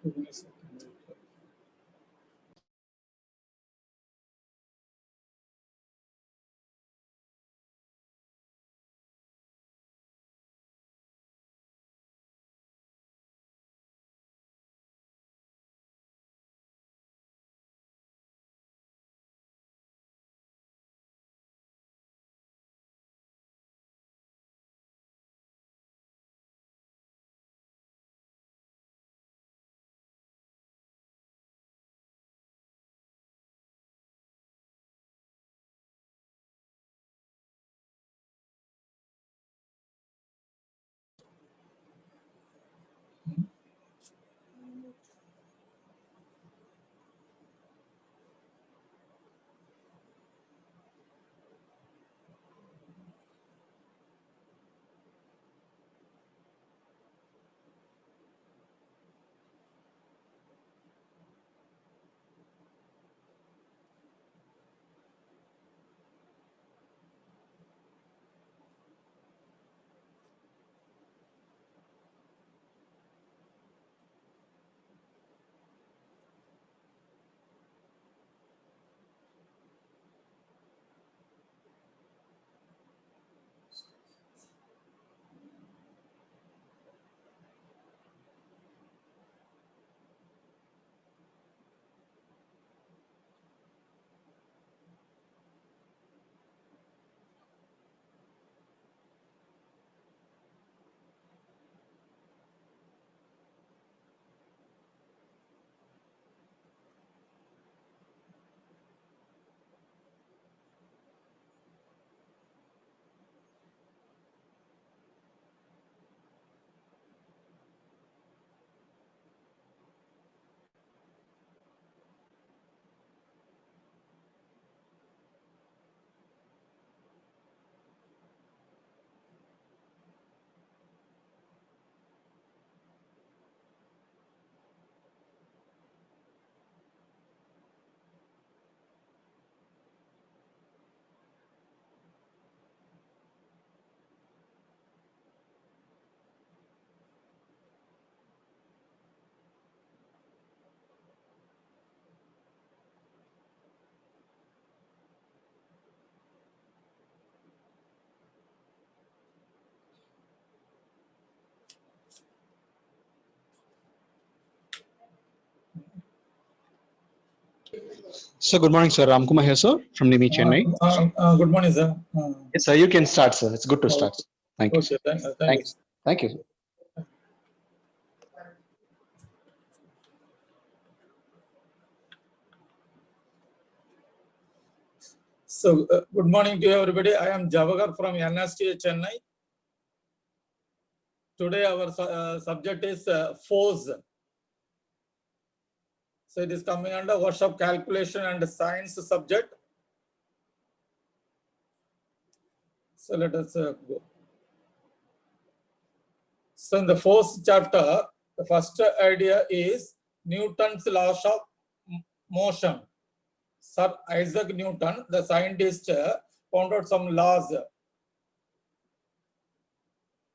Give me a second. So good morning, sir. Ramkumar here, sir, from NIMI Chennai. Good morning, sir. Yes, sir. You can start, sir. It's good to start. Thank you. Okay, Sir. thank you. Thank you. So, good morning to everybody. I am Javagar from NSTA Chennai. Today, our subject is force. So, it is coming under workshop calculation and science subject. So, let us go. So, in the force chapter, the first idea is Newton's laws of motion. Sir Isaac Newton, the scientist, found out some laws.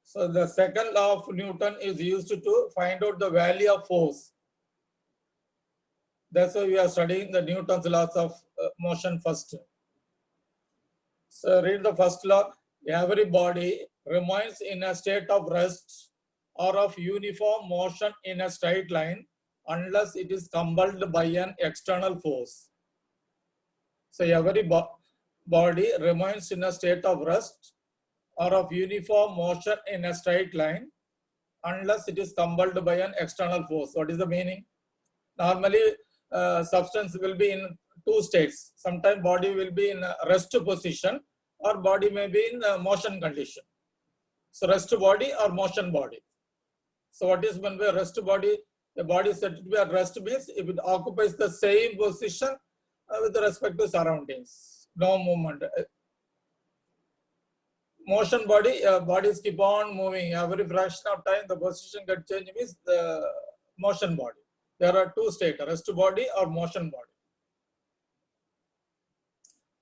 So the second law of Newton is used to find out the value of force. That's why we are studying the Newton's laws of motion first. So read the first law. Every body remains in a state of rest or of uniform motion in a straight line unless it is compelled by an external force. So every body remains in a state of rest or of uniform motion in a straight line unless it is compelled by an external force. What is the meaning? Normally, substance will be in two states. Sometimes body will be in a rest position or body may be in a motion condition. So rest body or motion body. So what is meant by rest body? The body is said to be at rest means if it occupies the same position with respect to surroundings, no movement. Motion body, bodies keep on moving. Every fraction of time, the position get changed means the motion body. There are two states, rest body or motion body.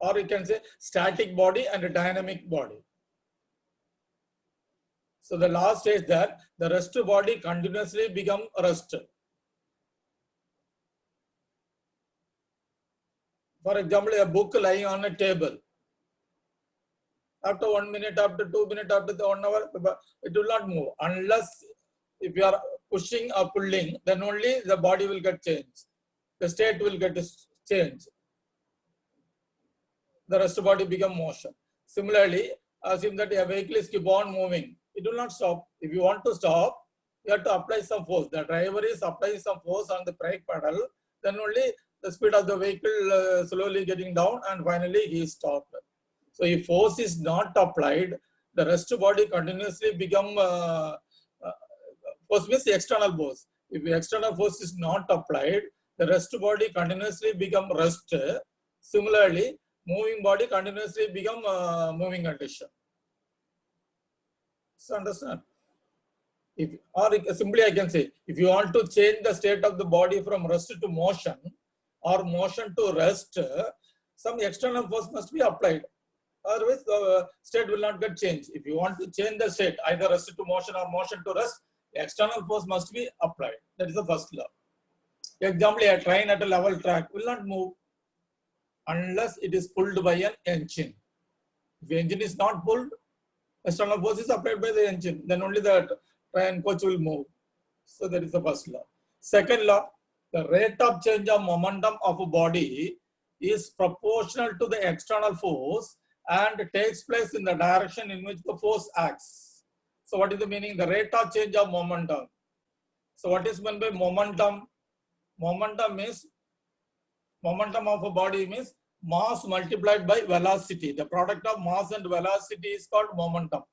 Or you can say static body and a dynamic body. So the last is that the rest body continuously become rest. For example, a book lying on a table. After 1 minute, after 2 minutes, after the 1 hour, it will not move unless if you are pushing or pulling, then only the body will get changed. The state will get changed. The rest of body become motion. Similarly, assume that a vehicle is keep on moving. It will not stop. If you want to stop, you have to apply some force. The driver is applying some force on the brake pedal. Then only the speed of the vehicle slowly getting down and finally he stopped. So if force is not applied, the rest of body continuously become, force means external force. If the external force is not applied, the rest of body continuously become rest. Similarly, moving body continuously become moving condition. So understand? If, or simply I can say, if you want to change the state of the body from rest to motion or motion to rest, some external force must be applied. Otherwise, the state will not get changed. If you want to change the state, either rest to motion or motion to rest, the external force must be applied. That is the first law. Example, a train at a level track will not move unless it is pulled by an engine. If the engine is not pulled, external force is applied by the engine, then only the train coach will move. So that is the first law. Second law, the rate of change of momentum of a body is proportional to the external force and takes place in the direction in which the force acts. So what is the meaning? The rate of change of momentum. So what is meant by momentum? Momentum means, momentum of a body means mass multiplied by velocity. The product of mass and velocity is called momentum.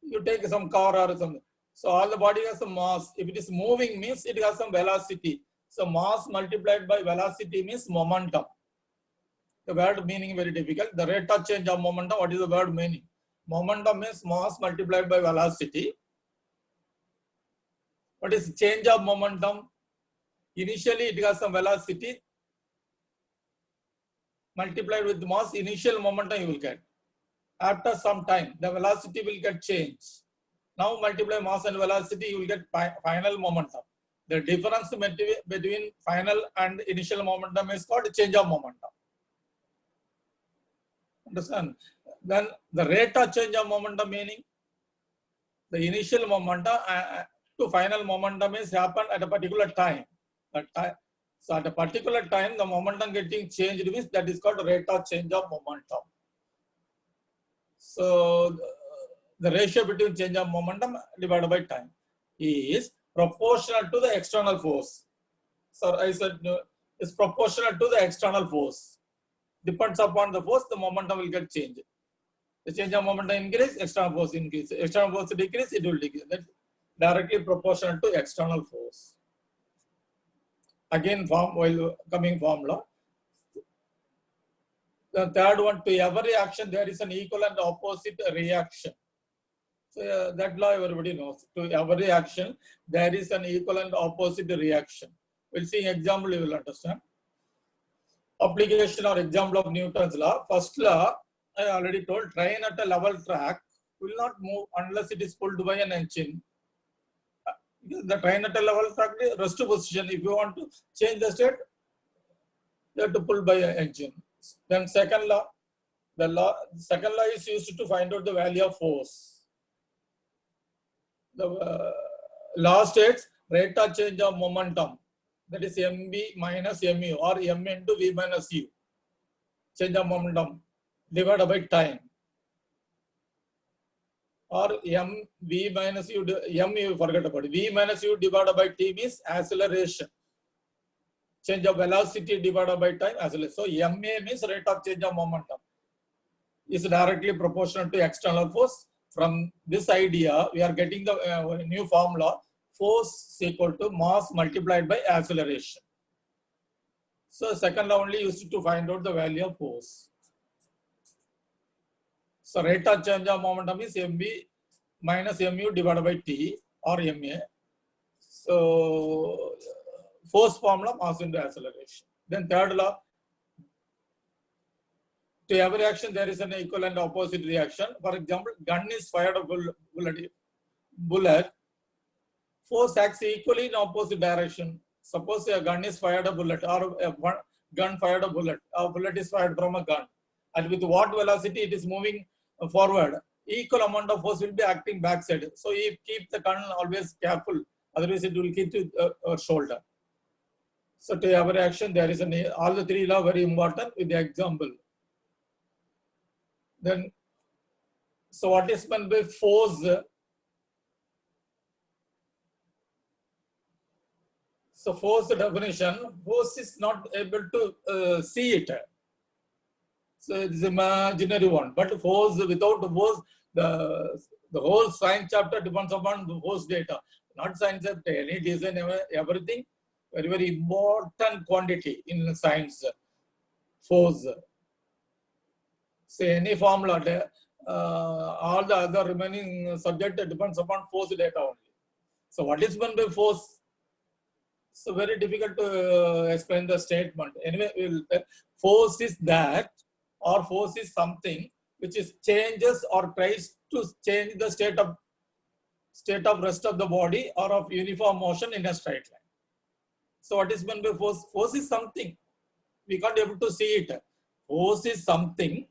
You take some car or something. So all the body has some mass. If it is moving means it has some velocity. So mass multiplied by velocity means momentum. The word meaning very difficult. The rate of change of momentum, what is the word meaning? Momentum means mass multiplied by velocity. What is change of momentum? Initially it has some velocity. Multiplied with mass, initial momentum you will get. After some time, the velocity will get changed. Now multiply mass and velocity, you will get final momentum. The difference between final and initial momentum is called change of momentum. Understand? Then the rate of change of momentum meaning, the initial momentum to final momentum is happen at a particular time. So at a particular time, the momentum getting changed means that is called rate of change of momentum. So the ratio between change of momentum divided by time is proportional to the external force. So I said it's proportional to the external force. Depends upon the force, the momentum will get changed. The change of momentum increase, external force increase. External force decrease, it will decrease. That's directly proportional to external force. Again, while coming formula. The third one, to every action there is an equal and opposite reaction. So that law everybody knows. To every action there is an equal and opposite reaction. We'll see example, you will understand. Application or example of Newton's law. First law, I already told, train at a level track will not move unless it is pulled by an engine. The train at a level track is rest position. If you want to change the state, you have to pull by an engine. Then second law, second law is used to find out the value of force. The law states rate of change of momentum, that is mv minus mu or m into v minus u. Change of momentum divided by time. Or mv minus u, m you forget about it. V minus u divided by t means acceleration. Change of velocity divided by time acceleration. So ma means rate of change of momentum is directly proportional to external force. From this idea, we are getting the new formula: force is equal to mass multiplied by acceleration. So second law only used to find out the value of force. So rate of change of momentum is mv minus mu divided by t or ma. So force formula, mass into acceleration. Then third law, to every action there is an equal and opposite reaction. For example, gun is fired a bullet, force acts equally in opposite direction. Suppose a gun is fired a bullet or gun fired a bullet. A bullet is fired from a gun. And with what velocity it is moving forward, equal amount of force will be acting backside. So you keep the gun always careful, otherwise it will hit to your shoulder. So to have a reaction, there is all the three laws very important with the example. Then, so what is meant by force? So force definition, force is not able to see it. So it is imaginary one, but force, without force, the whole science chapter depends upon the force data. Not science chapter, any design, everything, very, very important quantity in science, force. Say any formula, all the other remaining subject depends upon force data only. So what is meant by force? So very difficult to explain the statement. Anyway, force is that, or force is something which is changes or tries to change the state of rest of the body or of uniform motion in a straight line. So what is meant by force? Force is something. We can't be able to see it. Force is something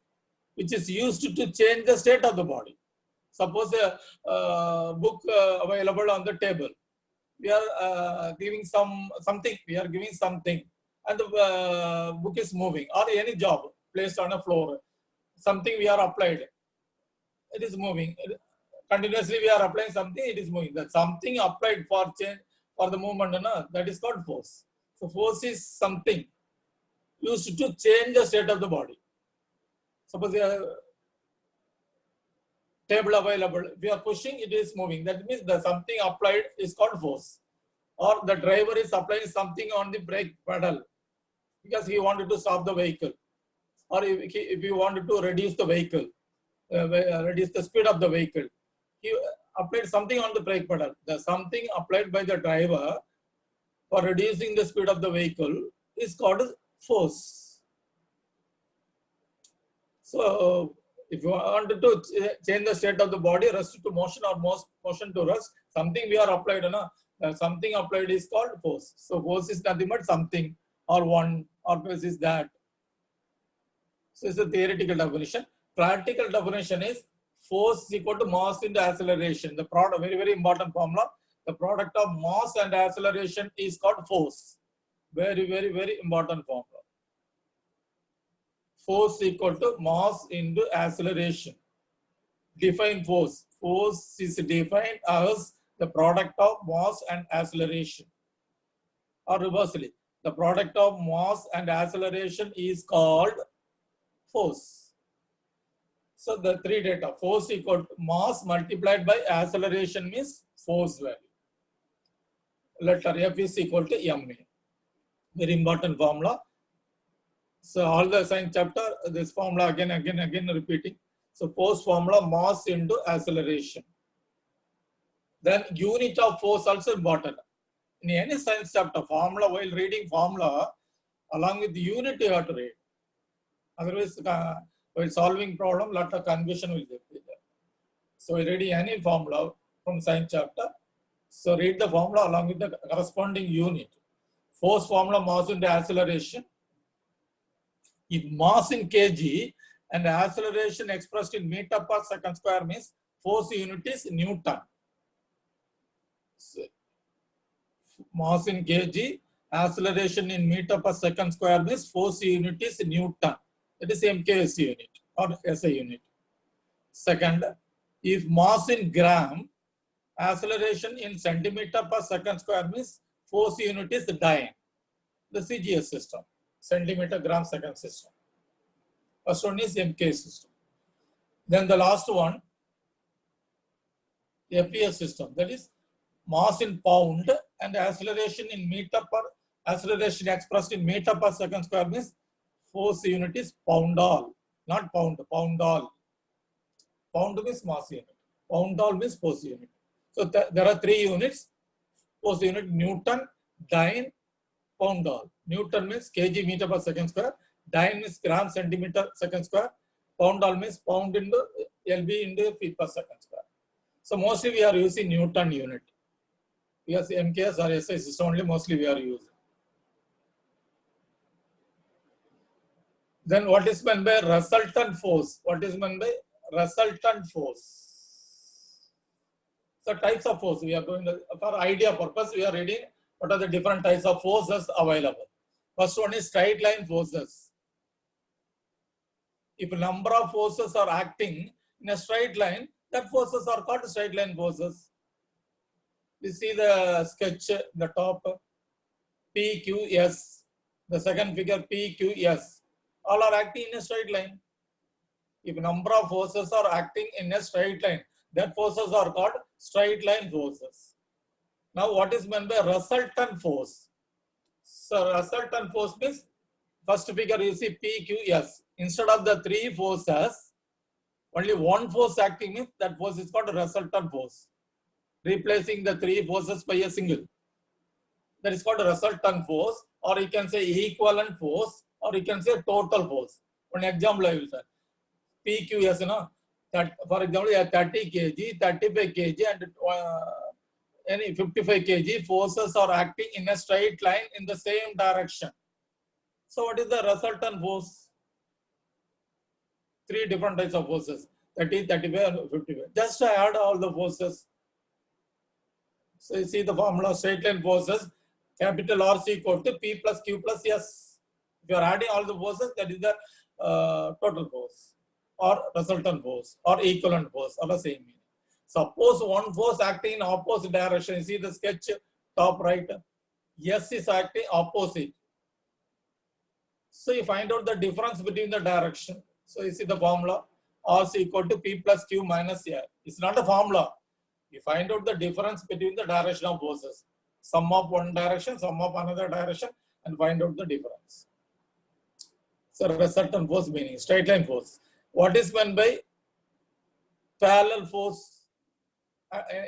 which is used to change the state of the body. Suppose a book available on the table. We are giving something, and the book is moving, or any job placed on a floor, something we are applied, it is moving. Continuously we are applying something, it is moving. That something applied for change, for the movement, that is called force. So force is something used to change the state of the body. Suppose table available, we are pushing, it is moving. That means the something applied is called force. Or the driver is applying something on the brake pedal because he wanted to stop the vehicle. Or if he wanted to reduce the vehicle, reduce the speed of the vehicle, he applied something on the brake pedal. The something applied by the driver for reducing the speed of the vehicle is called force. So if you wanted to change the state of the body, rest to motion or motion to rest, something we are applied, something applied is called force. So force is nothing but something or one, or force is that. So it's a theoretical definition. Practical definition is force is equal to mass into acceleration. The product, very, very important formula. The product of mass and acceleration is called force. Very, very, very important formula. Force equal to mass into acceleration. Define force. Force is defined as the product of mass and acceleration. Or reversely, the product of mass and acceleration is called force. So the three data, force equal to mass multiplied by acceleration means force value. Letter F is equal to ma. Very important formula. So all the science chapter, this formula again repeating. So force formula, mass into acceleration. Then unit of force also important. In any science chapter, formula, while reading formula, along with the unit you have to read. Otherwise, while solving problem, lot of confusion will be there. So reading any formula from science chapter, so read the formula along with the corresponding unit. Force formula, mass into acceleration. If mass in kg and acceleration expressed in meter per second square means force unit is Newton. So, mass in kg, acceleration in meter per second square means force unit is Newton. That is MKS unit or SI unit. Second, if mass in gram, acceleration in centimeter per second square means force unit is Dyne. The CGS system, centimeter gram second system. First one is MKS system. Then the last one, FES system, that is mass in pound and acceleration in meter per, acceleration expressed in meter per second square means force unit is poundal, not pound, poundal. Pound means mass unit, poundal means force unit. So there are three units, force unit, Newton, Dyne, poundal. Newton means kg meter per second square, Dyne means gram centimeter second square, poundal means pound into LB into feet per second square. So mostly we are using Newton unit. Because MKS or SI system only mostly we are using. Then what is meant by resultant force? What is meant by resultant force? So types of force we are going to, for idea purpose, we are reading what are the different types of forces available. First one is straight line forces. If a number of forces are acting in a straight line, that forces are called straight line forces. We see the sketch, the top PQS, the second figure PQS, all are acting in a straight line. If number of forces are acting in a straight line, that forces are called straight line forces. Now, what is meant by resultant force? So, resultant force means first figure you see PQS. Instead of the three forces, only one force acting means that force is called resultant force, replacing the three forces by a single. That is called a resultant force, or you can say equivalent force, or you can say total force. One example I will say. PQS, you know, that for example, a 30 kg, 35 kg, and any 55 kg forces are acting in a straight line in the same direction. So, what is the resultant force? Three different types of forces: 30, 35, and 55. Just add all the forces. So, you see the formula: straight line forces, capital R is equal to P plus Q plus S. If you are adding all the forces, that is the total force, or resultant force, or equivalent force, or the same meaning. Suppose one force acting in opposite direction. You see the sketch top right. S is acting opposite. So you find out the difference between the direction. So you see the formula: R is equal to P plus Q minus A. It's not a formula. You find out the difference between the direction of forces. Sum of one direction, sum of another direction, and find out the difference. So resultant force meaning straight line force. What is meant by parallel force?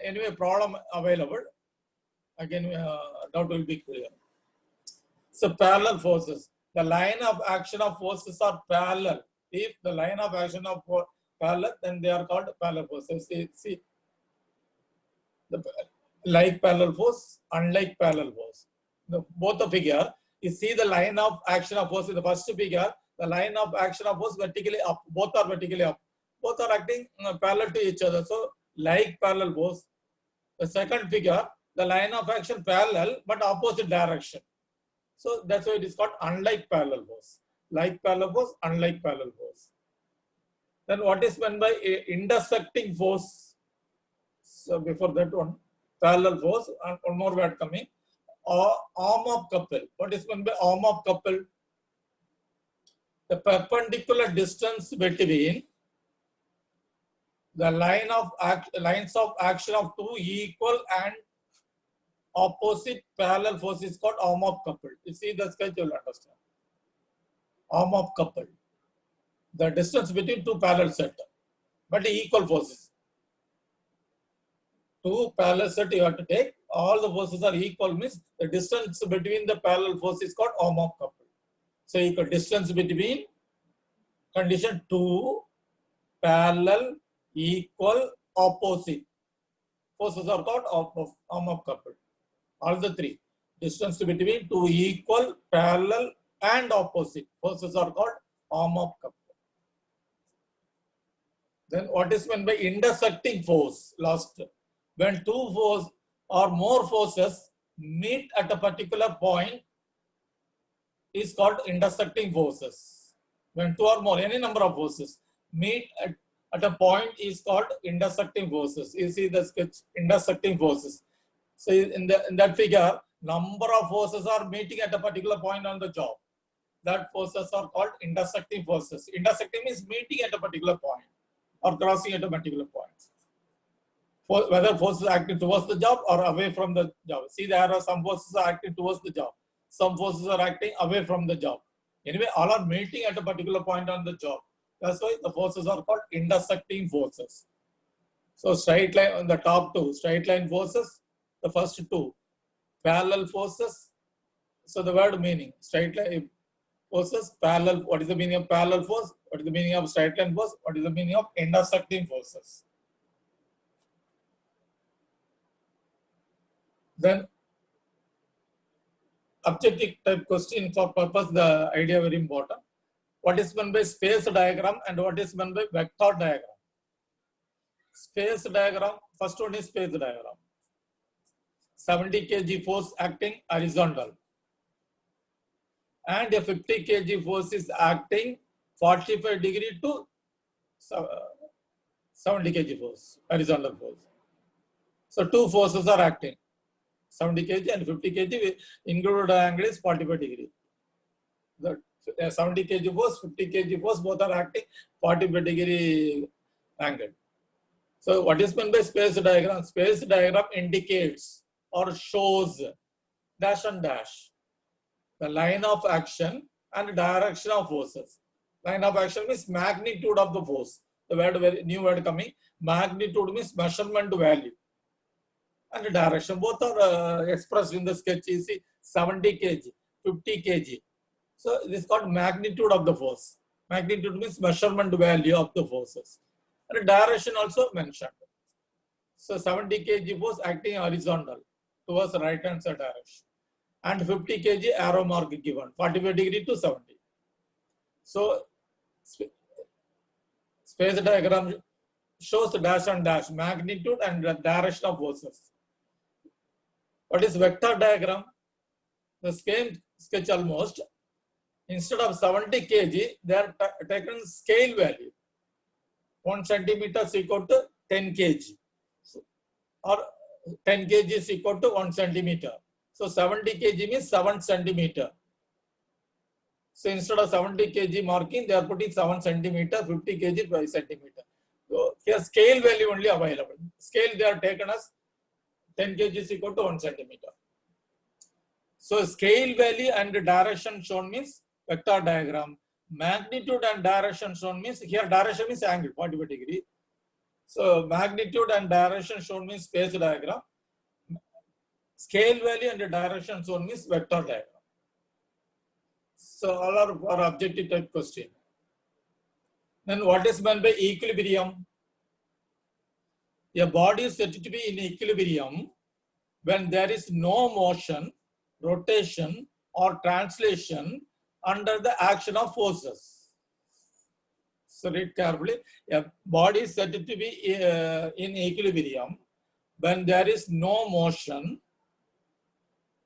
Anyway, problem available. Again, doubt will be clear. So parallel forces. The line of action of forces are parallel. If the line of action of parallel, then they are called parallel forces. See the like parallel force, unlike parallel force. Both the figure, you see the line of action of force in the first figure. The line of action of force vertically up. Both are vertically up. Both are acting parallel to each other. So like parallel force. The second figure, the line of action parallel but opposite direction. So that's why it is called unlike parallel force. Like parallel force, unlike parallel force. Then what is meant by intersecting force? So before that one, parallel force, and one more word coming. Arm of couple. What is meant by arm of couple? The perpendicular distance between the lines of action of two equal and opposite parallel force is called arm of couple. You see the sketch, you will understand. Arm of couple. The distance between two parallel set, but equal forces. Two parallel set you have to take. All the forces are equal means the distance between the parallel force is called arm of couple. So equal distance between condition two parallel equal opposite forces are called arm of couple. All the three. Distance between two equal, parallel, and opposite forces are called arm of couple. Then what is meant by intersecting force? Last, when two forces or more forces meet at a particular point is called intersecting forces. When two or more, any number of forces meet at a point is called intersecting forces. You see the sketch, intersecting forces. So in that figure, number of forces are meeting at a particular point on the job. That forces are called intersecting forces. Intersecting means meeting at a particular point or crossing at a particular point. Whether forces are acting towards the job or away from the job. See, there are some forces are acting towards the job. Some forces are acting away from the job. Anyway, all are meeting at a particular point on the job. That's why the forces are called intersecting forces. So straight line on the top two, straight line forces. The first two, parallel forces. So the word meaning, straight line forces, parallel. What is the meaning of parallel force? What is the meaning of straight line force? What is the meaning of intersecting forces? Then objective type question for purpose, the idea very important. what is meant by space diagram and what is meant by vector diagram. Space diagram, first one is space diagram. 70 kg force acting horizontal and a 50 kg force is acting 45 degree to 70 kg force, horizontal force. So two forces are acting, 70 kg and 50 kg, included angle is 45 degree. The 70 kg force, 50 kg force, both are acting 45 degree angle. So what is meant by space diagram? Space diagram indicates or shows dash and dash, the line of action and direction of forces. Line of action means magnitude of the force. The word, new word coming, magnitude means measurement value. And direction, both are expressed in the sketch. You see 70 kg, 50 kg. So this is called magnitude of the force. Magnitude means measurement value of the forces. And direction also mentioned. So 70 kg force acting horizontal towards right hand side direction. And 50 kg arrow mark given, 45 degree to 70. So space diagram shows dash and dash, magnitude and the direction of forces. What is vector diagram? The same sketch almost. Instead of 70 kg, they are taken scale value. 1 centimeter is equal to 10 kg. Or 10 kg is equal to 1 centimeter. So 70 kg means 7 centimeter. So instead of 70 kg marking, they are putting 7 centimeter, 50 kg, 5 centimeter. So here scale value only available. Scale they are taken as 10 kg is equal to 1 centimeter. So scale value and direction shown means vector diagram. Magnitude and direction shown means, here direction is angle, 45 degree. So magnitude and direction shown means space diagram. Scale value and direction shown means vector diagram. So all are for objective type question. Then what is meant by equilibrium? A body is said to be in equilibrium when there is no motion, rotation or translation under the action of forces. So read carefully. A body is said to be in equilibrium when there is no motion,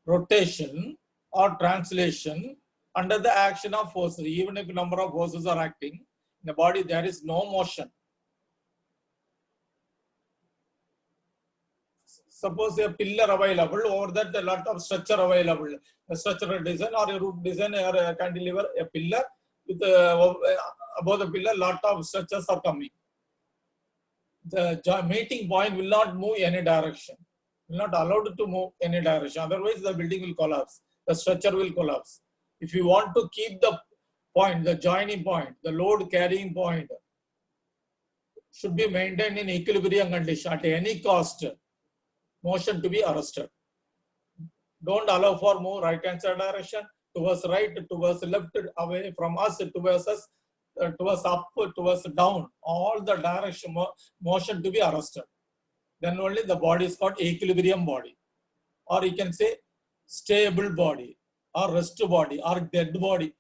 rotation or translation under the action of forces. Even if a number of forces are acting in the body, there is no motion. Suppose a pillar available, over that a lot of structure available, a structural design or a roof design or a cantilever, a pillar with above the pillar, lot of structures are coming. The meeting point will not move any direction, will not allowed to move any direction. Otherwise, the building will collapse, the structure will collapse. If you want to keep the point, the joining point, the load carrying point should be maintained in equilibrium condition at any cost. Motion to be arrested. Don't allow for move right hand side direction, towards right, towards left, away from us, towards us, towards up, towards down. All the direction motion to be arrested. Then only the body is called equilibrium body. Or you can say stable body or rest body or dead body.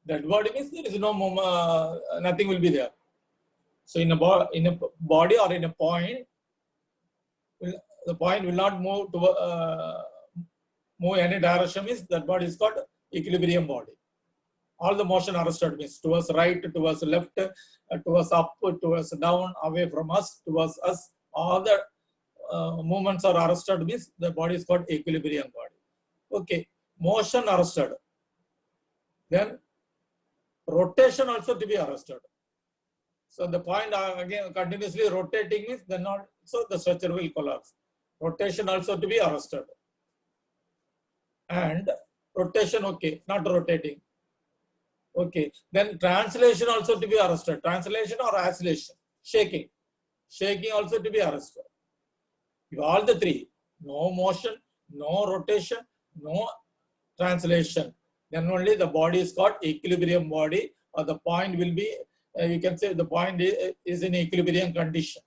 Dead body means there is no nothing will be there. So in a body or in a point, the point will not move to move any direction, means that body is called equilibrium body. All the motion arrested means towards right, towards left, towards up, towards down, away from us, towards us. All the movements are arrested means the body is called equilibrium body. Okay, motion arrested. Then rotation also to be arrested. So the point again continuously rotating means then not, so the structure will collapse. Rotation also to be arrested. And rotation, okay, not rotating. Okay, then translation also to be arrested. Translation or oscillation, shaking. Shaking also to be arrested. If all the three, no motion, no rotation, no translation, then only the body is called equilibrium body, or the point will be, you can say the point is in equilibrium condition.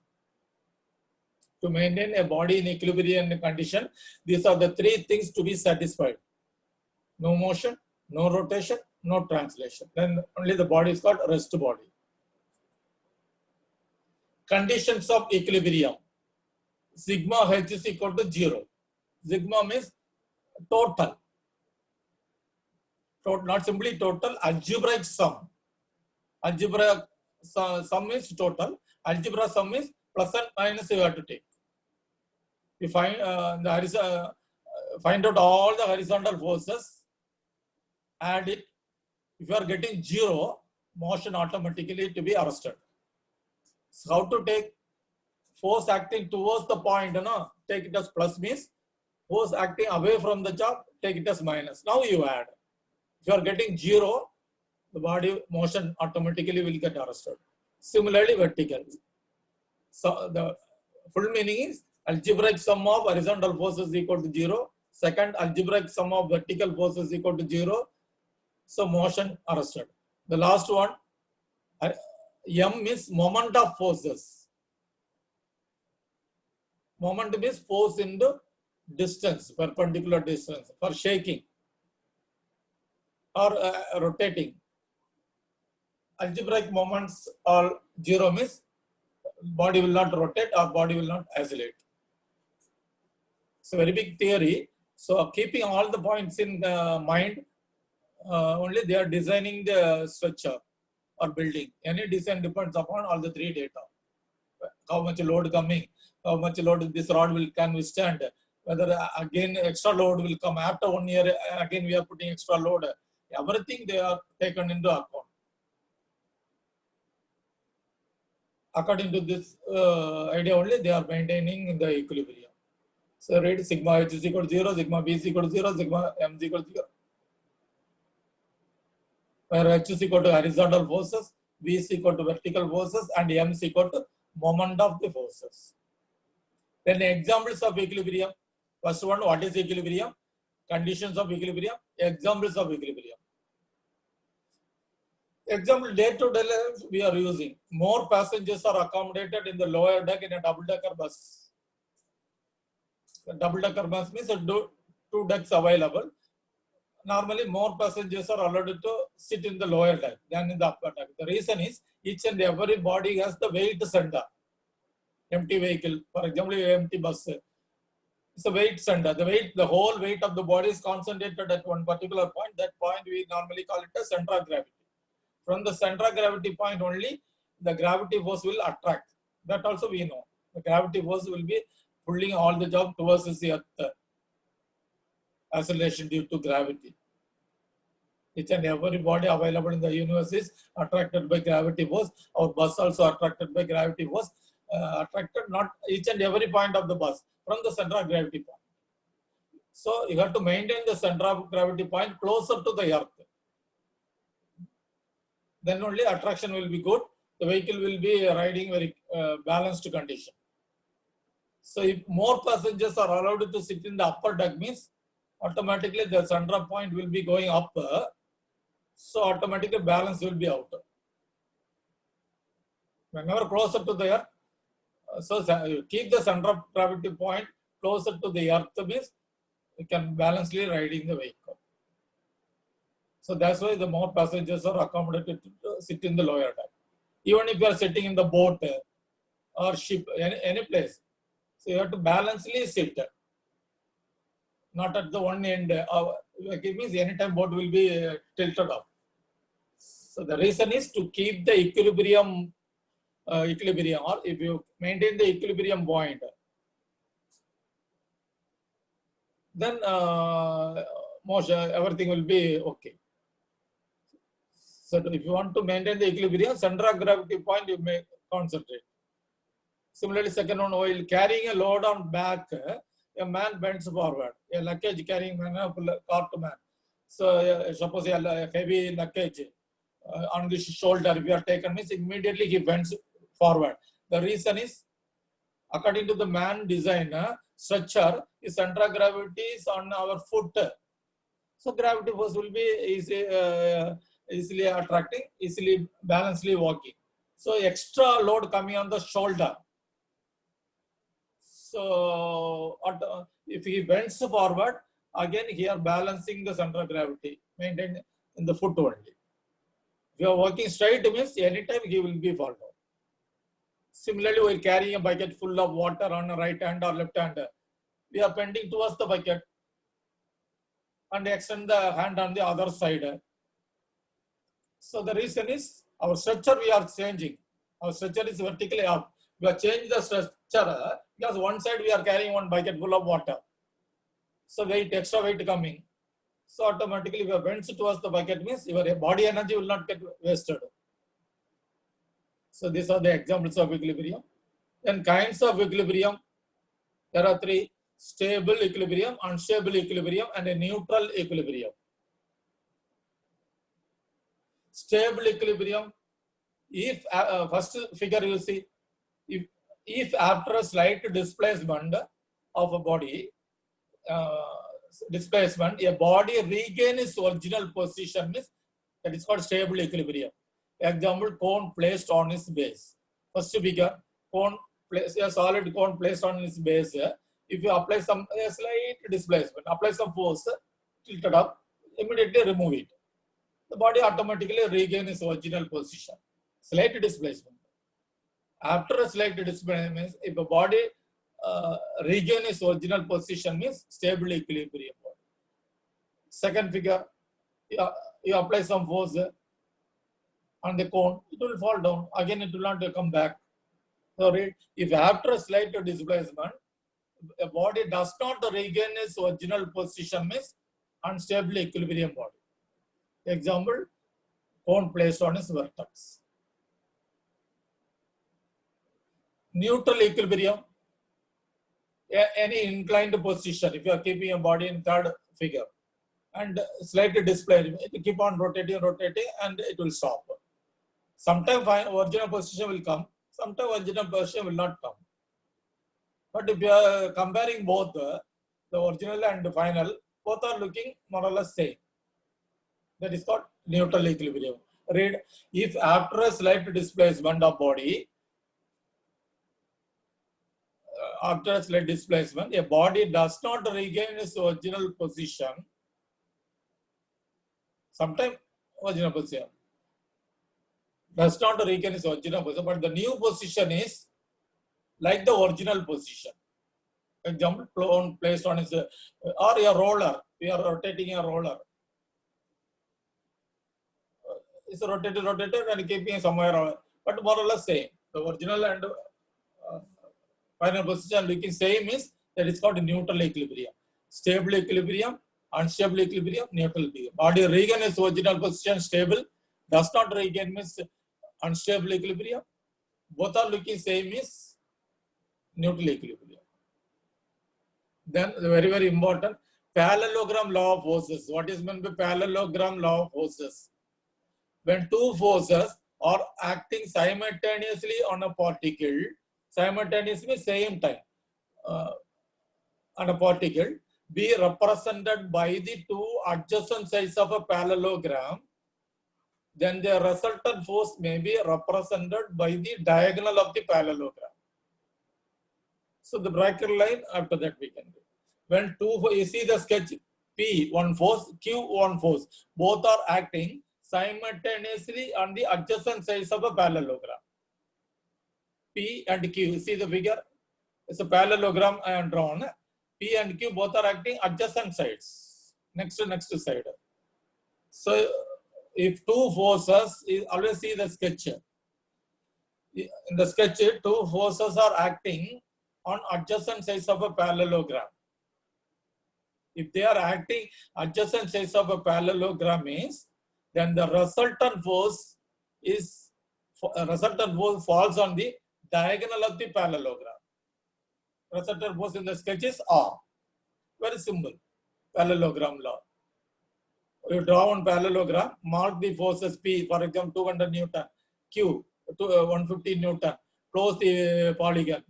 To maintain a body in equilibrium condition, these are the three things to be satisfied. No motion, no rotation, No translation. Then only the body is called rest body. Conditions of equilibrium. Sigma H is equal to 0. Sigma means total. Not simply total, algebraic sum. Algebra sum is total. Algebra sum is plus and minus you have to take. You find find out all the horizontal forces, add it. If you are getting 0, motion automatically to be arrested. So how to take force acting towards the point, take it as plus means force acting away from the job, take it as minus. Now you add. If you are getting 0, the body motion automatically will get arrested. Similarly, vertical. So the full meaning is algebraic sum of horizontal forces is equal to 0. Second, algebraic sum of vertical forces is equal to 0. So motion arrested. The last one, M means moment of forces. Moment means force into distance, perpendicular distance for shaking or rotating. Algebraic moments are 0 means body will not rotate or body will not oscillate. It's a very big theory. So keeping all the points in the mind, only they are designing the structure or building. Any design depends upon all the 3 data. How much load coming, how much load this rod can withstand, whether again extra load will come after 1 year, again we are putting extra load. Everything they are taken into account. According to this idea only, they are maintaining the equilibrium. So read sigma H is equal to 0, sigma B is equal to 0, sigma M is equal to 0. Where H is equal to horizontal forces, V is equal to vertical forces, and M is equal to moment of the forces. Then examples of equilibrium. First one, what is equilibrium? Conditions of equilibrium, examples of equilibrium. Example, day-to-day life we are using. More passengers are accommodated in the lower deck in a double-decker bus. The double-decker bus means 2 decks available. Normally, more passengers are allowed to sit in the lower deck than in the upper deck. The reason is each and every body has the weight center. Empty vehicle, for example, empty bus. It's a weight center. The whole weight of the body is concentrated at one particular point. That point we normally call it a center of gravity. From the center of gravity point only, the gravity force will attract. That also we know. The gravity force will be pulling all the job towards the earth. Acceleration due to gravity. Each and every body available in the universe is attracted by gravity force. Our bus also attracted by gravity force. Attracted not each and every point of the bus from the center of gravity point. So you have to maintain the center of gravity point closer to the earth. Then only attraction will be good. The vehicle will be riding very balanced condition. So if more passengers are allowed to sit in the upper deck means automatically the center point will be going up. So automatically balance will be out. Whenever closer to the earth, so keep the center of gravity point closer to the earth means you can balancely riding the vehicle. So that's why the more passengers are accommodated to sit in the lower deck. Even if you are sitting in the boat or ship, any place, so you have to balancely sit, not at the one end. It means anytime boat will be tilted up. So the reason is to keep the equilibrium, or if you maintain the equilibrium point, then motion, everything will be okay. So if you want to maintain the equilibrium, center of gravity point you may concentrate. Similarly, second one, while carrying a load on back, a man bends forward. A luggage carrying man, cart man. So suppose a heavy luggage on his shoulder, if you are taken, means immediately he bends forward. The reason is, according to the man design structure, his center of gravity is on our foot. So gravity force will be easily attracting, easily balancely walking. So extra load coming on the shoulder. So if he bends forward, again here balancing the center of gravity, maintain in the foot only. If you are walking straight means anytime he will be fall down. Similarly, while carrying a bucket full of water on the right hand or left hand, we are bending towards the bucket and extend the hand on the other side. So the reason is our structure we are changing. Our structure is vertically up. We are changing the structure because one side we are carrying one bucket full of water. So extra weight coming. So automatically we are bent towards the bucket means your body energy will not get wasted. So these are the examples of equilibrium. Then kinds of equilibrium. There are three: stable equilibrium, unstable equilibrium, and a neutral equilibrium. Stable equilibrium, if first figure you see, if after a slight displacement of a body, a body regain its original position, means that is called stable equilibrium. Example, cone placed on its base. First figure, a solid cone placed on its base. If you apply some slight displacement, apply some force, tilt it up, immediately remove it. The body automatically regains its original position. Slight displacement. After a slight displacement, means if a body regains its original position, means stable equilibrium body. Second figure, you apply some force on the cone, it will fall down. Again, it will not come back. So if after a slight displacement, a body does not regain its original position, means unstable equilibrium body. Example, cone placed on its vertex. Neutral equilibrium, any inclined position. If you are keeping a body in third figure and slightly displacement, it will keep on rotating, and it will stop. Sometimes original position will come, sometimes original position will not come. But if you are comparing both the original and the final, both are looking more or less same. That is called neutral equilibrium. Read, if after a slight displacement of body, after a slight displacement, a body does not regain its original position. Sometimes original position does not regain its original position, but the new position is like the original position. Example, placed on its, or a roller. We are rotating a roller. It's rotated and keeping somewhere, but more or less same. The original and final position looking same is that is called neutral equilibrium. Stable equilibrium, unstable equilibrium, neutral equilibrium. Body regain its original position, stable. Does not regain means unstable equilibrium. Both are looking same is neutral equilibrium. Then very, very important, parallelogram law of forces. What is meant by parallelogram law of forces? When two forces are acting simultaneously on a particle, simultaneously same time, on a particle, be represented by the two adjacent sides of a parallelogram, then the resultant force may be represented by the diagonal of the parallelogram. So the bracket line, after that we can do. When you see the sketch, P one force, Q one force, both are acting simultaneously on the adjacent sides of a parallelogram. P and Q, see the figure? It's a parallelogram I have drawn. P and Q both are acting adjacent sides, next to next side. So if two forces, always see the sketch. In the sketch, two forces are acting on adjacent sides of a parallelogram. If they are acting adjacent sides of a parallelogram means, then the resultant force falls on the diagonal of the parallelogram. Resultant force in the sketch is R. Very simple. Parallelogram law. You draw one parallelogram, mark the forces P, for example, 200 Newton, Q, 150 Newton, close the polygon.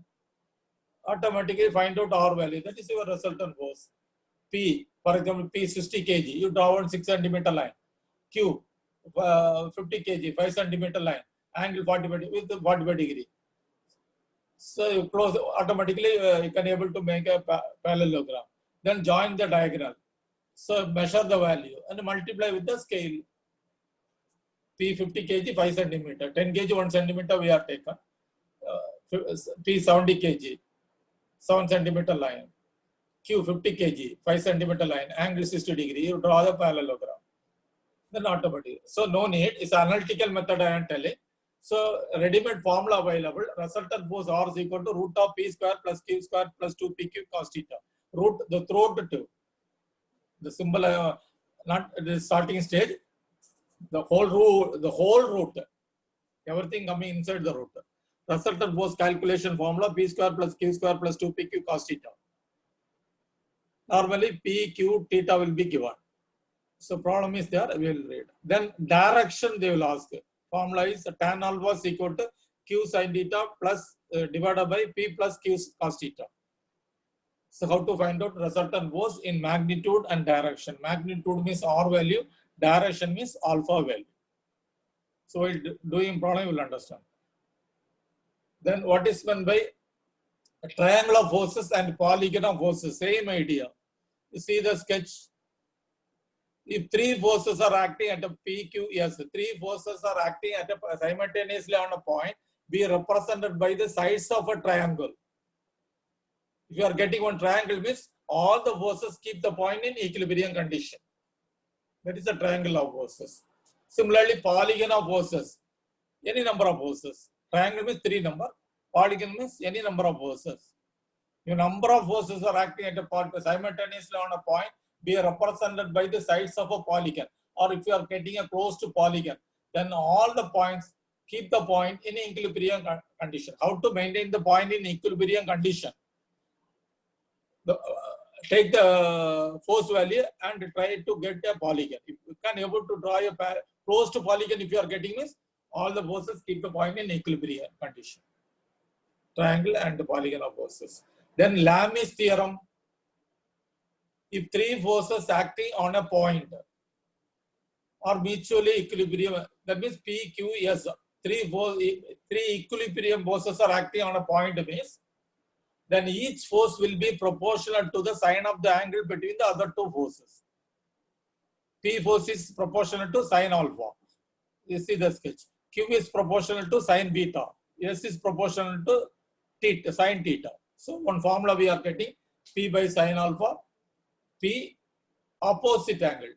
Automatically find out R value. That is your resultant force. P, for example, P 60 kg. You draw one 6 centimeter line. Q, 50 kg, 5 centimeter line. Angle 45 with 45 degree. So you close automatically. You can able to make a parallelogram. Then join the diagonal. So measure the value and multiply with the scale. P 50 kg, 5 centimeter. 10 kg, 1 centimeter we are taken. P 70 kg, 7 centimeter line. Q 50 kg, 5 centimeter line, angle 60 degree. You draw the parallelogram. Then automatically. So no need. It's analytical method I am telling. So ready-made formula available. Resultant force R is equal to root of P square plus Q square plus 2PQ cos theta. Root the throughout the two. The symbol not the starting stage. The whole root. Everything coming inside the root. Resultant force calculation formula P square plus Q square plus 2PQ cos theta. Normally P, Q, theta will be given. So problem is there, we will read. Then direction they will ask. Formula is tan alpha is equal to Q sin theta plus divided by P plus Q cos theta. So how to find out resultant force in magnitude and direction? Magnitude means R value, direction means alpha value. So while doing problem, you will understand. Then what is meant by triangle of forces and polygon of forces? Same idea. You see the sketch. If three forces are acting at a PQS, three forces are acting at a simultaneously on a point, be represented by the sides of a triangle. If you are getting one triangle, means all the forces keep the point in equilibrium condition. That is a triangle of forces. Similarly, polygon of forces, any number of forces. Triangle means three number. Polygon means any number of forces. If number of forces are acting at a point simultaneously on a point, be represented by the sides of a polygon. Or if you are getting a close to polygon, then all the points keep the point in equilibrium condition. How to maintain the point in equilibrium condition? Take the force value and try to get a polygon. If you can able to draw a close to polygon, if you are getting this, all the forces keep the point in equilibrium condition. Triangle and the polygon of forces. Then Lami's theorem. If three forces acting on a point are mutually equilibrium, that means PQS. Three equilibrium forces are acting on a point means, then each force will be proportional to the sine of the angle between the other two forces. P force is proportional to sine alpha. You see the sketch. Q is proportional to sine beta. S is proportional to theta, sine theta. So one formula we are getting P by sine alpha, P opposite angle.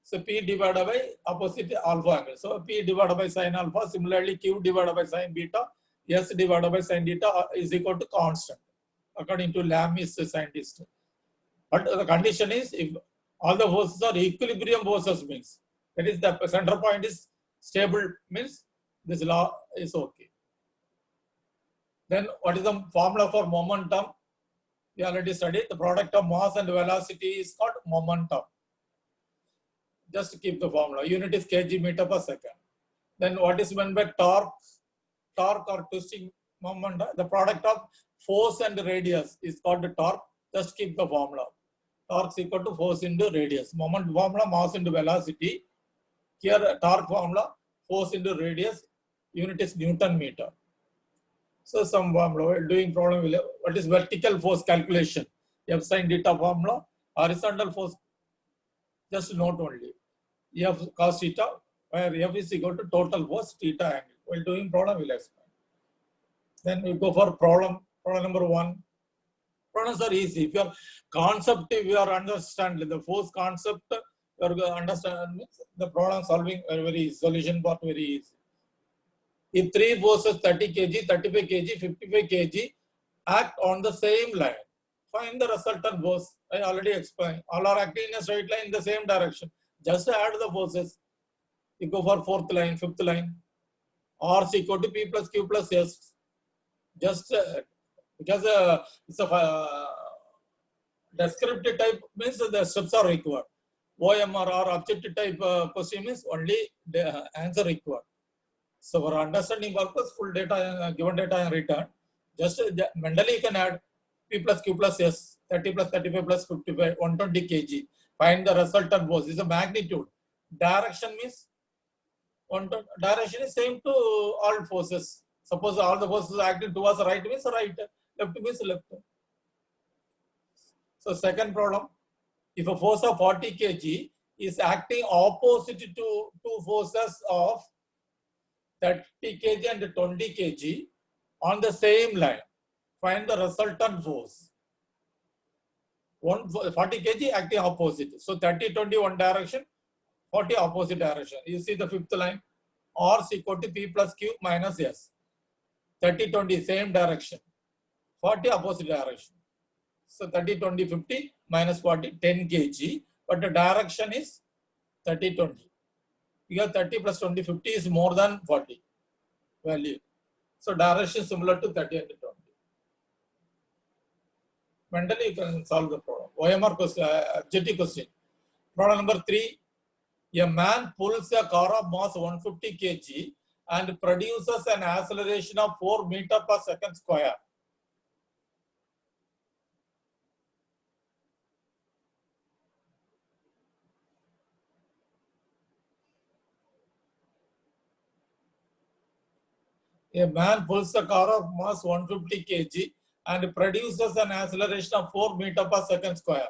So P divided by opposite alpha angle. So P divided by sine alpha. Similarly, Q divided by sine beta. S divided by sine theta is equal to constant, according to Lami's scientist. But the condition is if all the forces are equilibrium forces means, that is the center point is stable means this law is okay. Then what is the formula for momentum? We already studied. The product of mass and velocity is called momentum. Just keep the formula. Unit is kg meter per second. Then what is meant by torque? Torque or twisting moment. The product of force and radius is called the torque. Just keep the formula. Torque is equal to force into radius. Moment formula, mass into velocity. Here torque formula, force into radius. Unit is Newton meter. So some formula, doing problem, what is vertical force calculation? F sin theta formula, horizontal force, just note only. F cos theta, where F is equal to total force theta angle. While doing problem, we'll explain. Then we go for problem number 1. Problems are easy. If your concept, if you are understanding the force concept, you are understand the problem solving very easy. Solution part very easy. If three forces 30 kg, 35 kg, 55 kg act on the same line, find the resultant force. I already explained. All are acting in a straight line in the same direction. Just add the forces. You go for fourth line, fifth line. R is equal to P plus Q plus S. Just because it's a descriptive type means the steps are required. OMR or objective type question means only the answer required. So for understanding purpose, full data, given data and return, just mentally you can add P plus Q plus S, 30 plus 35 plus 55, 120 kg. Find the resultant force. This is a magnitude. Direction means, direction is same to all forces. Suppose all the forces are acting towards right means right, left means left. So second problem, if a force of 40 kg is acting opposite to two forces of 30 kg and 20 kg on the same line. Find the resultant force. 40 kg acting opposite. So 30, 20 one direction, 40 opposite direction. You see the fifth line. R is equal to P plus Q minus S. 30, 20 same direction. 40 opposite direction. So 30, 20, 50 minus 40, 10 kg. But the direction is 30, 20. Here 30 plus 20, 50 is more than 40 value. So direction similar to 30 and 20. Mentally you can solve the problem. OMR question, objective question. Problem number 3. A man pulls a car of mass 150 kg and produces an acceleration of 4 meters per second square. A man pulls a car of mass 150 kg and produces an acceleration of 4 meters per second square.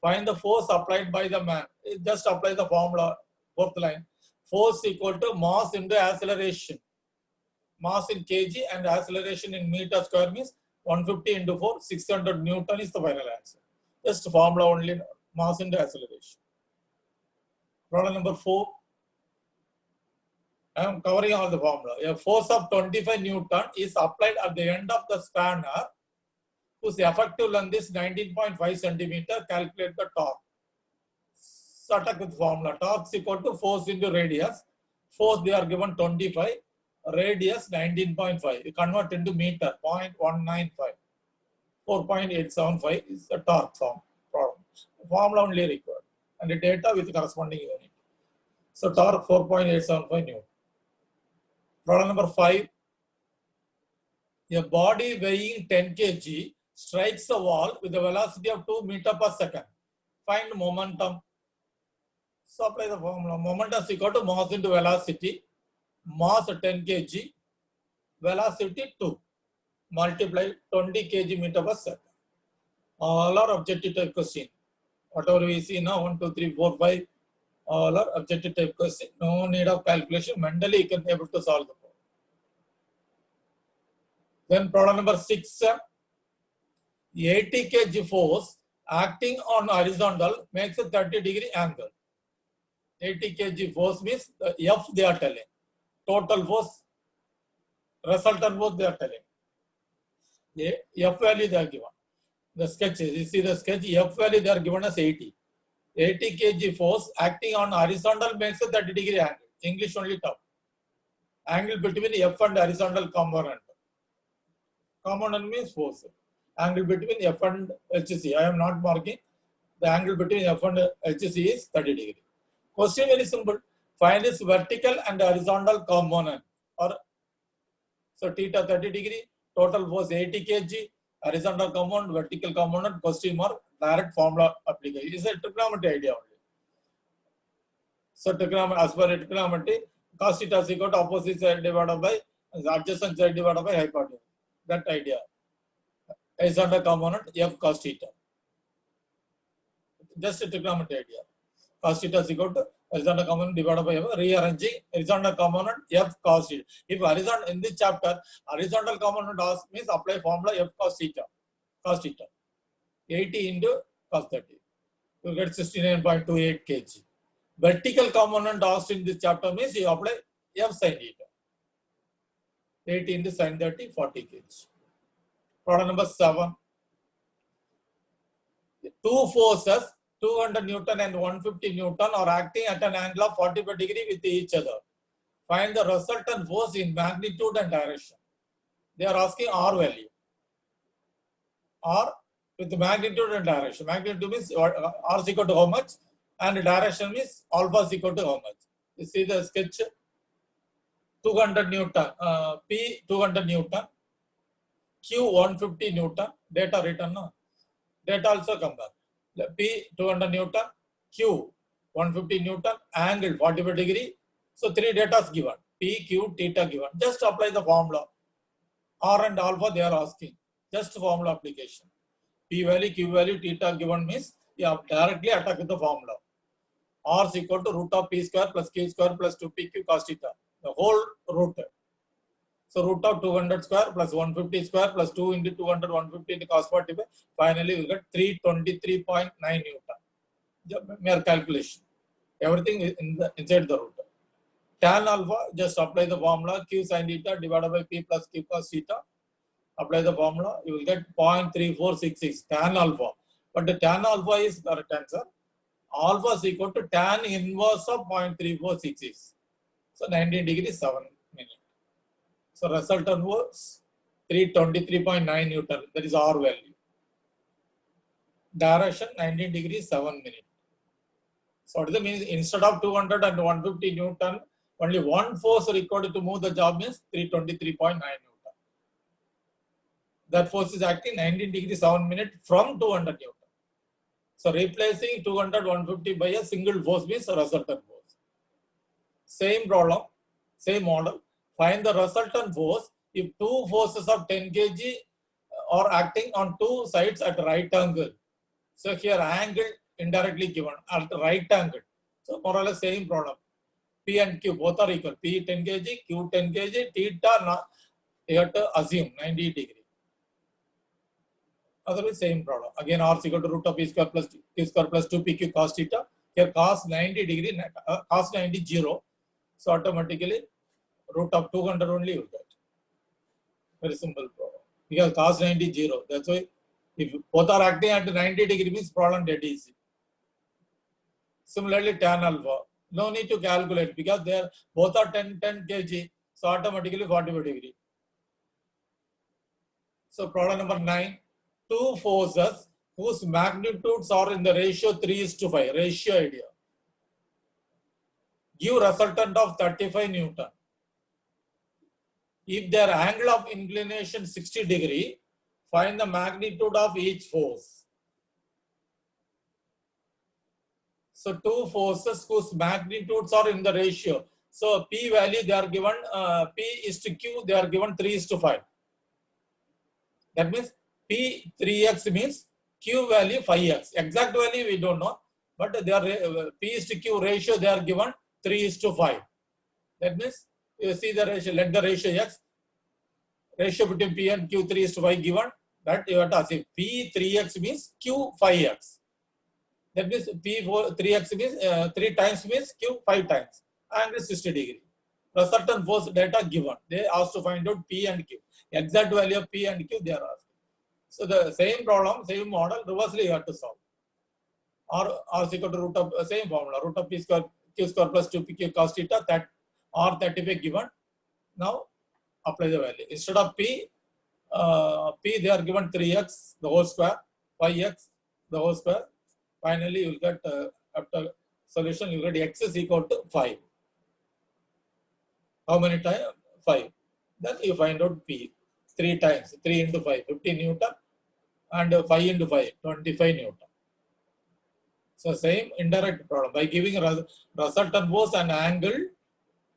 Find the force applied by the man. Just apply the formula, fourth line. Force equal to mass into acceleration. Mass in kg and acceleration in meter square means 150 into 4, 600 Newton is the final answer. Just formula only, mass into acceleration. Problem number 4. I am covering all the formula. A force of 25 Newton is applied at the end of the spanner whose effective length is 19.5 centimeter. Calculate the torque. Start with formula. Torque is equal to force into radius. Force they are given 25. Radius 19.5. You convert into meter 0.195. 4.875 is the torque problem. Formula only required. And the data with corresponding unit. So torque 4.875 Newton. Problem number 5. A body weighing 10 kg strikes a wall with a velocity of 2 meters per second. Find momentum. So apply the formula. Momentum is equal to mass into velocity. Mass 10 kg, velocity 2. Multiply 20 kg meter per second. All are objective type question. Whatever we see now, 1, 2, 3, 4, 5. All are objective type question. No need of calculation. Mentally, you can be able to solve the problem. Then problem number 6. 80 kg force acting on horizontal makes a 30-degree angle. 80 kg force means the F they are telling. Total force, resultant force they are telling. The F value they are given. The sketch, you see the sketch, F value they are given as 80. 80 kg force acting on horizontal makes a 30-degree angle. English only tough. Angle between F and horizontal component. Component means force. Angle between F and HC. I am not marking. The angle between F and HC is 30 degree. Question very simple. Find its vertical and horizontal component. Or so theta 30 degree. Total force 80 kg. Horizontal component, vertical component. Question mark. Direct formula application. It's a trigonometry idea only. So trigonometry, as per trigonometry, cos theta is equal to opposite side divided by adjacent side divided by hypotenuse. That idea. Horizontal component F cos theta. Just a trigonometry idea. Cos theta is equal to horizontal component divided by F. Rearranging horizontal component F cos theta. If horizontal in this chapter, horizontal component means apply formula F cos theta. Cos theta. 80 into cos 30. You get 69.28 kg. Vertical component asked in this chapter means you apply F sin theta. 80 into sin 30, 40 kg. Problem number 7. Two forces, 200 Newton and 150 Newton, are acting at an angle of 45 degree with each other. Find the resultant force in magnitude and direction. They are asking R value. R with magnitude and direction. Magnitude means R is equal to how much, and direction means alpha is equal to how much. You see the sketch. 200 Newton, P 200 Newton, Q 150 Newton, data written, no? Data also come back. P 200 Newton, Q 150 Newton, angle 45 degree. So 3 data is given. P, Q, theta given. Just apply the formula. R and alpha they are asking. Just formula application. P value, Q value, theta given means you have directly attack with the formula. R is equal to root of P square plus Q square plus 2PQ cos theta. The whole root. So root of 200 square plus 150 square plus 2 into 200, 150 into cos 45. Finally, we get 323.9 Newton. Mere calculation. Everything is inside the root. Tan alpha, just apply the formula Q sin theta divided by P plus Q cos theta. Apply the formula, you will get 0.3466 tan alpha. But the tan alpha is correct answer. Alpha is equal to tan inverse of 0.3466. So 19 degrees 7 minutes. So resultant was 323.9 Newton. That is R value. Direction 19 degrees 7 minutes. So what does it mean? Instead of 200 and 150 Newton, only one force required to move the job means 323.9 Newton. That force is acting 19 degrees 7 minutes from 200 Newton. So replacing 200, 150 by a single force means a resultant force. Same problem, same model. Find the resultant force if two forces of 10 kg are acting on two sides at right angle. So here angle indirectly given at right angle. So more or less same problem. P and Q both are equal. P 10 kg, Q 10 kg, theta you have to assume 90 degree. Otherwise same problem. Again R is equal to root of P square plus Q square plus 2PQ cos theta. Here cos 90 degree, cos 90 0. So automatically root of 200 only you get. Very simple problem. Because cos 90 0. That's why if both are acting at 90 degree means problem dead easy. Similarly tan alpha. No need to calculate because they are both are 10 kg. So automatically 45 degree. So problem number 9. Two forces whose magnitudes are in the ratio 3:5. Ratio idea. Give resultant of 35 Newton. If their angle of inclination 60 degree, find the magnitude of each force. So two forces whose magnitudes are in the ratio. So P value they are given, P is to Q they are given 3:5. That means P 3x means Q value 5x. Exact value we don't know, but they are P is to Q ratio they are given 3:5. That means you see the ratio, let the ratio x, ratio between P and Q 3:5 given, that you have to assume P 3x means Q 5x. That means P 3x means 3 times means Q 5 times. Angle 60 degree. Resultant force data given. They asked to find out P and Q. Exact value of P and Q they are asking. So the same problem, same model, reversely you have to solve. R is equal to root of same formula, root of P square Q square plus 2PQ cos theta, that R 35 given. Now apply the value. Instead of P they are given 3x the whole square, 5x the whole square. Finally, you will get after solution you get x is equal to 5. How many times? 5. Then you find out P 3 times 3 into 5 15 Newton and 5 into 5 25 Newton. So same indirect problem by giving a resultant force and angle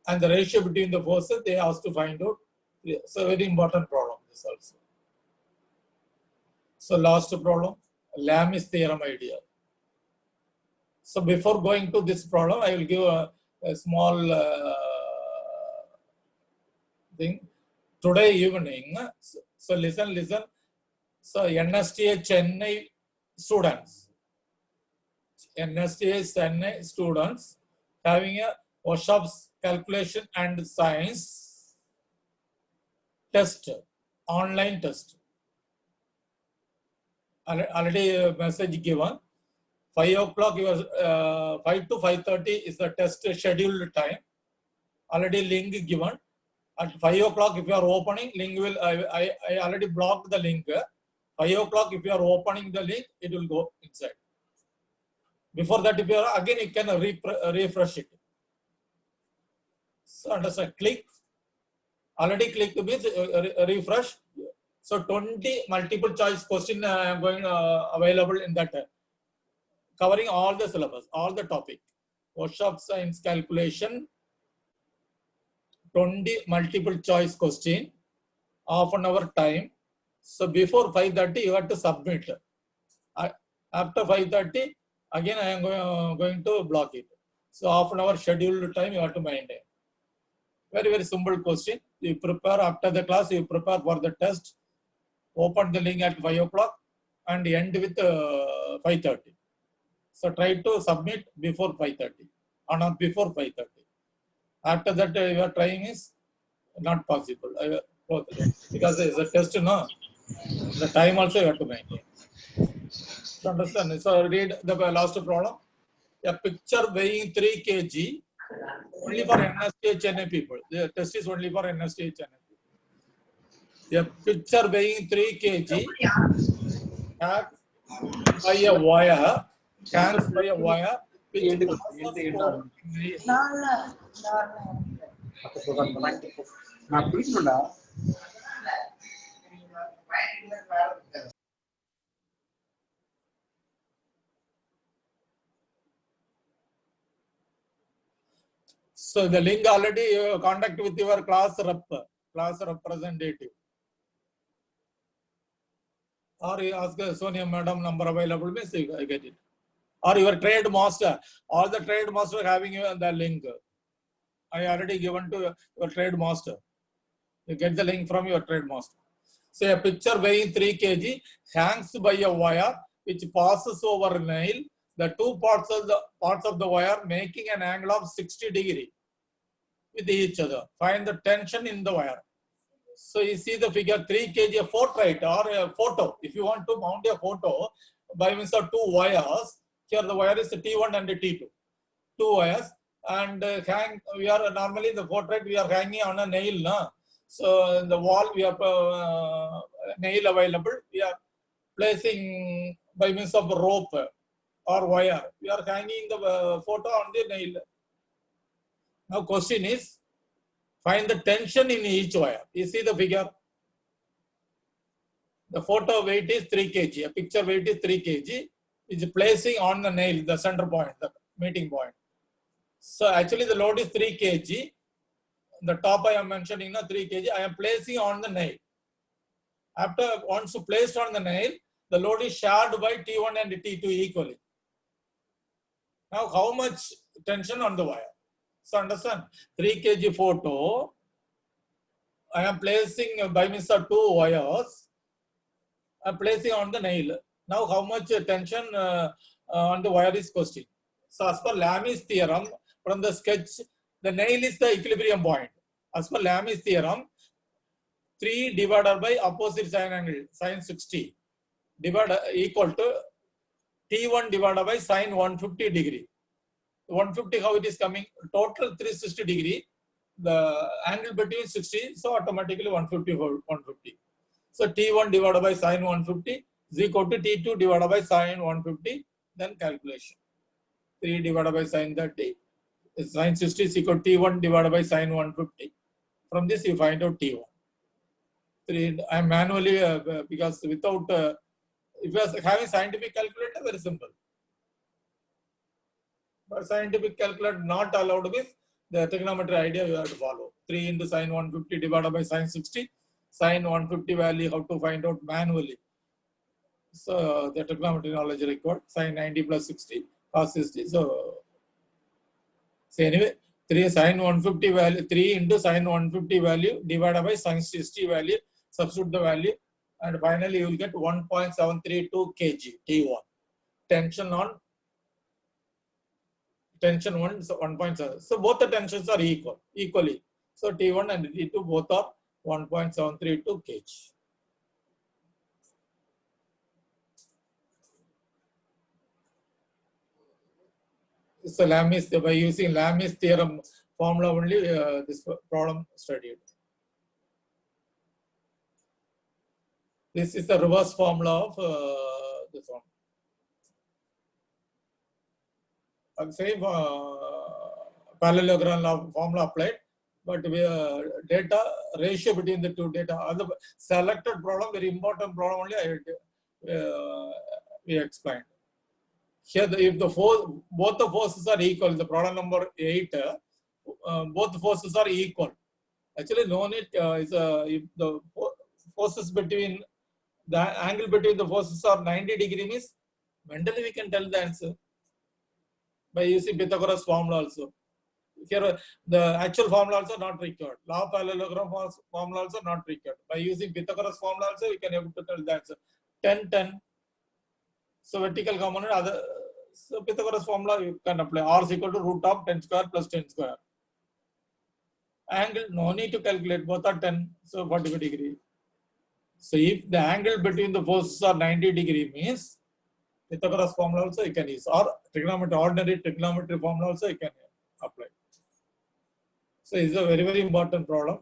and the ratio between the forces they asked to find out. So very important problem this also. So last problem, Lami's theorem idea. So before going to this problem, I will give a small thing. Today evening, so listen. So NSTA Chennai students having a workshops calculation and science test, online test. Already a message given. 5 o'clock, 5 to 5:30 is the test scheduled time. Already link given. At 5 o'clock, if you are opening, link will, I already blocked the link. 5 o'clock, if you are opening the link, it will go inside. Before that, if you are, again, you can refresh it. So understand, click. Already clicked means refresh. So 20 multiple choice question going available in that. Covering all the syllabus, all the topic. Workshop science calculation, 20 multiple choice question, half an hour time. So before 5:30, you have to submit. After 5:30, again I am going to block it. So half an hour scheduled time you have to maintain. Very, very simple question. You prepare after the class, you prepare for the test, open the link at 5 o'clock and end with 5:30. So try to submit before 5:30 or not before 5:30. After that, your trying is not possible because it's a test, no? The time also you have to maintain. So understand? So read the last problem. A picture weighing 3 kg only for NSTHNA people. The test is only for NSTHNA people. A picture weighing 3 kg hangs by a wire, which passes over So the link already you contact with your class representative. Or you ask Sonia madam number available, means you get it. Or your trade master. All the trade master having the link. I already given to your trade master. You get the link from your trade master. Say a picture weighing 3 kg hangs by a wire which passes over a nail. The two parts of the wire making an angle of 60 degree with each other. Find the tension in the wire. So you see the figure 3 kg a portrait or a photo. If you want to mount a photo by means of two wires, here the wire is T1 and T2. Two wires and we are normally the portrait we are hanging on a nail. Na? So in the wall we have nail available. We are placing by means of rope or wire. We are hanging the photo on the nail. Now question is, find the tension in each wire. You see the figure. The photo weight is 3 kg. A picture weight is 3 kg. Is placing on the nail, the center point, the meeting point. So actually the load is 3 kg. The top I am mentioning 3 kg. I am placing on the nail. After once placed on the nail, the load is shared by T1 and T2 equally. Now how much tension on the wire? So understand, 3 kg photo, I am placing by means of two wires, I am placing on the nail. Now how much tension on the wire is question. So as per Lami's theorem, from the sketch, the nail is the equilibrium point. As per Lami's theorem, 3 divided by opposite sine angle, sine 60, equal to T1 divided by sine 150 degree. 150 how it is coming, total 360 degree, the angle between 60, so automatically 150. So T1 divided by sine 150 is equal to T2 divided by sine 150, then calculation. 3 divided by sine 30, sine 60 is equal to T1 divided by sine 150. From this you find out T1. 3, I am manually, because without, if you are having scientific calculator, very simple. But scientific calculator not allowed with the trigonometry idea you have to follow. 3 into sine 150 divided by sine 60. Sine 150 value how to find out manually. So the trigonometry knowledge required. Sine 90 plus 60 cos 60. So anyway, 3 sine 150 value, 3 into sine 150 value divided by sine 60 value. Substitute the value and finally you will get 1.732 kg T1. Tension 1 is 1.7. So both the tensions are equally. So T1 and T2 both are 1.732 kg. So Lami's, by using Lami's theorem formula only, this problem studied. This is the reverse formula of this one. Same parallelogram formula applied, but we data ratio between the two data. The selected problem, very important problem only we explained. Here, if both the forces are equal, the problem number 8, both forces are equal. Actually, no need if the forces between the angle between the forces are 90 degree means mentally we can tell the answer. by using Pythagoras formula also. Here, the actual formula also not required. Law of parallelogram formula also not required. By using Pythagoras formula also, we can able to tell that. So 10, 10. So vertical component, other. So Pythagoras formula you can apply. R is equal to root of 10 square plus 10 square. Angle, no need to calculate. Both are 10. So 45 degree. So if the angle between the forces are 90 degree means Pythagoras formula also you can use, or trigonometry, ordinary trigonometry formula also you can apply. So it's a very, very important problem.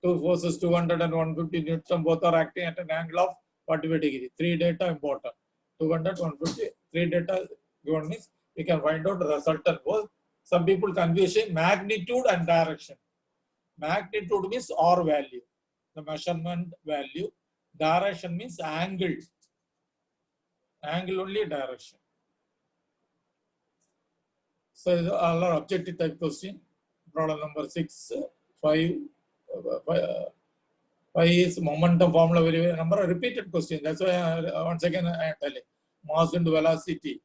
Two forces 200 and 150 Newton both are acting at an angle of 45 degree. Three data important. 200, 150, three data given means we can find out the resultant force. Some people confusing magnitude and direction. Magnitude means R value, the measurement value. Direction means angle. Angle only direction. So all are objective type question. Problem number 6, 5. 5 is momentum formula, very number of repeated question. That's why once again I am telling mass into velocity.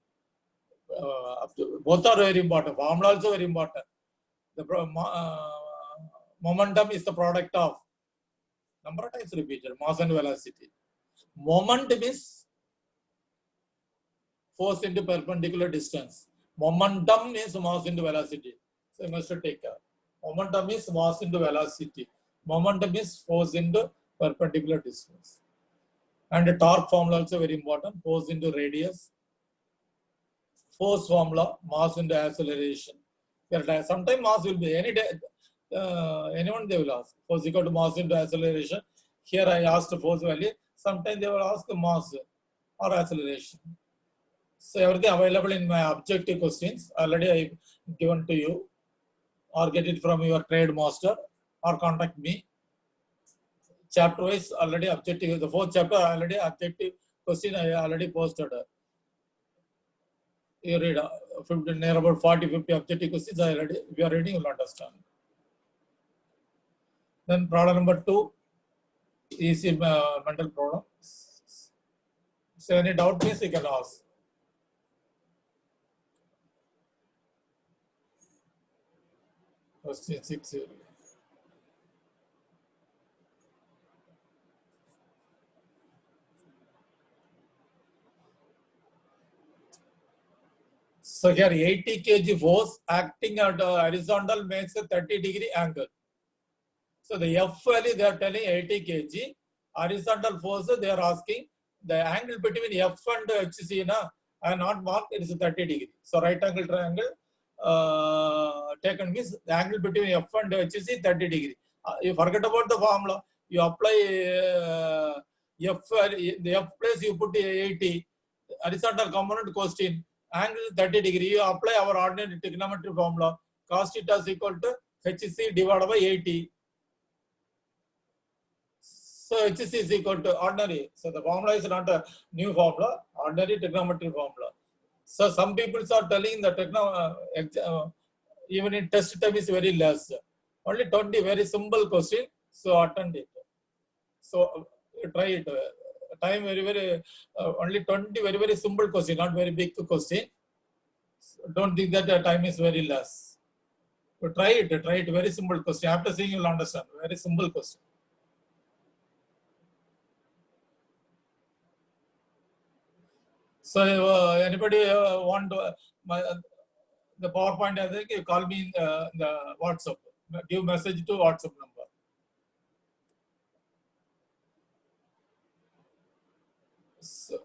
Both are very important. Formula also very important. The momentum is the product of number of times repeated mass and velocity. Momentum is force into perpendicular distance. Momentum is mass into velocity. So you must take care. Momentum is mass into velocity. Momentum is force into perpendicular distance. And the torque formula also very important. Force into radius. Force formula, mass into acceleration. Sometimes mass will be any day. Anyone they will ask. Force equal to mass into acceleration. Here I asked force value. Sometimes they will ask mass or acceleration. So everything available in my objective questions. Already I given to you, or get it from your trade master, or contact me. Chapter wise already objective. The fourth chapter already objective question I already posted. You read near about 40-50 objective questions. I already, if you are reading, you will understand. Then problem number 2 is a mental problem. So any doubt, please you can ask. Question 6. So here 80 kg force acting at horizontal makes a 30 degree angle. So the F value they are telling 80 kg. Horizontal force they are asking the angle between F and HC I have not marked, it is 30 degree. So right angle triangle taken means the angle between F and HC 30 degree. You forget about the formula. You apply F, the F place you put 80. Horizontal component question. Angle 30 degree. You apply our ordinary trigonometry formula. Cos theta is equal to HC divided by 80. So HC is equal to ordinary. So the formula is not a new formula, ordinary trigonometry formula. So some people are telling the even in test time is very less. Only 20 very simple question. So attend it. So try it. Time very only 20 very simple question, not very big question. So don't think that the time is very less. So try it very simple question. After seeing you will understand. Very simple question. So anybody want to, the PowerPoint, I think you call me in the WhatsApp. Give message to WhatsApp number. So,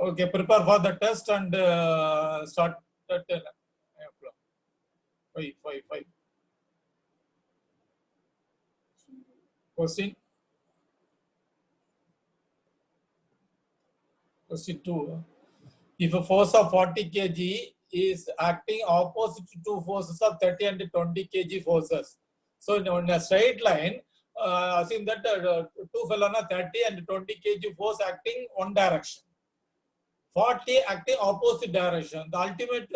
okay, prepare for the test and start at 10 o'clock. 5. Question 2. If a force of 40 kg is acting opposite to two forces of 30 and 20 kg forces. So in a straight line, assume that two phenomena 30 and 20 kg force acting one direction. 40 acting opposite direction. The ultimate,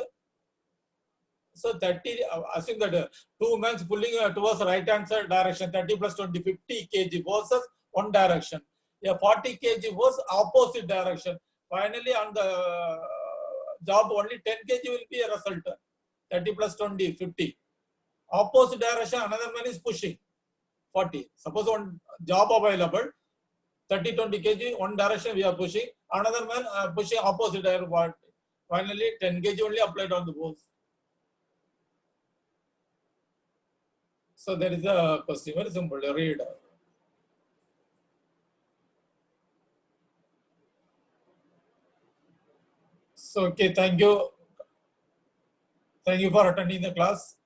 so 30, assume that two men pulling towards right hand side direction, 30 plus 20, 50 kg forces one direction. A 40 kg force opposite direction. Finally, on job only 10 kg will be a result. 30 plus 20, 50. Opposite direction, another man is pushing 40. Suppose one job available, 30, 20 kg, one direction we are pushing, another man pushing opposite direction. Finally, 10 kg only applied on the both. So there is a question, very simple, read. So, okay, thank you. Thank you for attending the class.